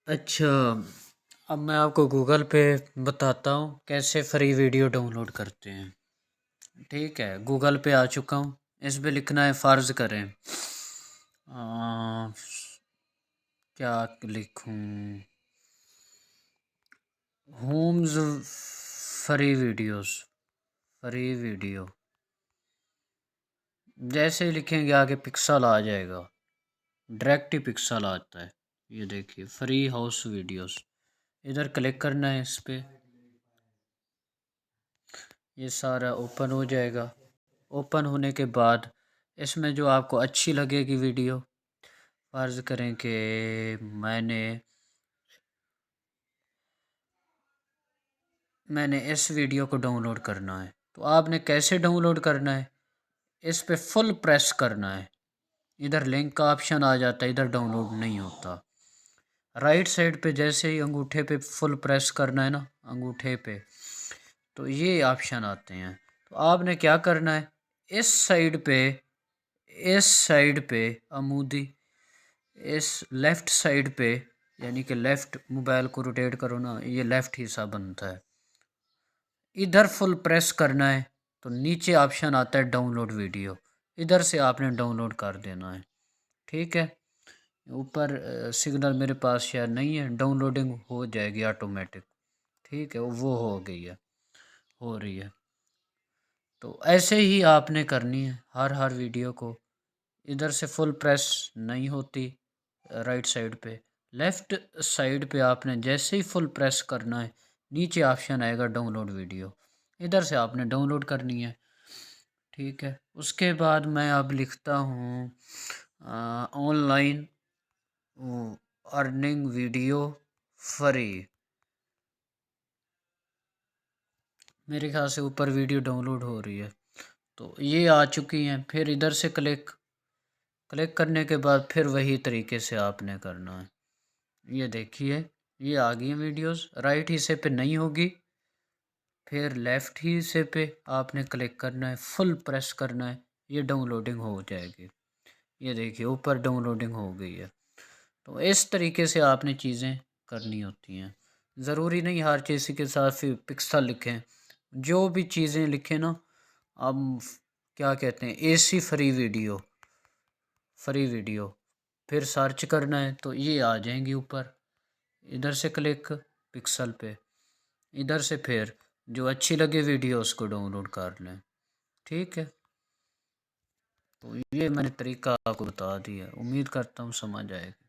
अच्छा, अब मैं आपको गूगल पे बताता हूँ कैसे फ्री वीडियो डाउनलोड करते हैं। ठीक है, गूगल पे आ चुका हूँ। इस पे लिखना है, फ़र्ज़ करें आ, क्या लिखूँ, homes free videos, free video जैसे ही लिखेंगे आगे पिक्सल आ जाएगा, डायरेक्ट ही पिक्सल आता है। ये देखिए, फ्री हाउस वीडियोस, इधर क्लिक करना है इस पे। ये सारा ओपन हो जाएगा। ओपन होने के बाद इसमें जो आपको अच्छी लगेगी वीडियो, फ़र्ज़ करें कि मैंने मैंने इस वीडियो को डाउनलोड करना है, तो आपने कैसे डाउनलोड करना है, इस पे फुल प्रेस करना है। इधर लिंक का ऑप्शन आ जाता है, इधर डाउनलोड नहीं होता। राइट साइड पे जैसे ही अंगूठे पे फुल प्रेस करना है ना, अंगूठे पे, तो ये ऑप्शन आते हैं। तो आपने क्या करना है, इस साइड पे, इस साइड पे अमूदी, इस लेफ़्ट साइड पे, यानी कि लेफ़्ट मोबाइल को रोटेट करो ना, ये लेफ़्ट हिस्सा बनता है। इधर फुल प्रेस करना है, तो नीचे ऑप्शन आता है डाउनलोड वीडियो, इधर से आपने डाउनलोड कर देना है। ठीक है, ऊपर सिग्नल मेरे पास शायद नहीं है, डाउनलोडिंग हो जाएगी ऑटोमेटिक। ठीक है, वो हो गई है, हो रही है। तो ऐसे ही आपने करनी है हर वीडियो को। इधर से फुल प्रेस नहीं होती, राइट साइड पे, लेफ़्ट साइड पे आपने जैसे ही फुल प्रेस करना है, नीचे ऑप्शन आएगा डाउनलोड वीडियो, इधर से आपने डाउनलोड करनी है। ठीक है, उसके बाद मैं अब लिखता हूँ ऑनलाइन अर्निंग वीडियो फ्री। मेरे ख्याल से ऊपर वीडियो डाउनलोड हो रही है, तो ये आ चुकी हैं। फिर इधर से क्लिक क्लिक करने के बाद फिर वही तरीके से आपने करना है। ये देखिए, ये आ गई हैं वीडियोस। राइट हिस्से पे नहीं होगी, फिर लेफ़्ट हिस्से पे आपने क्लिक करना है, फुल प्रेस करना है, ये डाउनलोडिंग हो जाएगी। ये देखिए, ऊपर डाउनलोडिंग हो गई है। तो इस तरीके से आपने चीज़ें करनी होती हैं। ज़रूरी नहीं हर चीज़ के साथ फिर पिक्सल लिखें। जो भी चीज़ें लिखें ना, अब क्या कहते हैं, एसी फ्री वीडियो, फिर सर्च करना है तो ये आ जाएंगी ऊपर। इधर से क्लिक पिक्सल पे, इधर से फिर जो अच्छी लगे वीडियो उसको डाउनलोड कर लें। ठीक है, तो ये मैंने तरीका आपको बता दिया, उम्मीद करता हूँ समझ आएगा।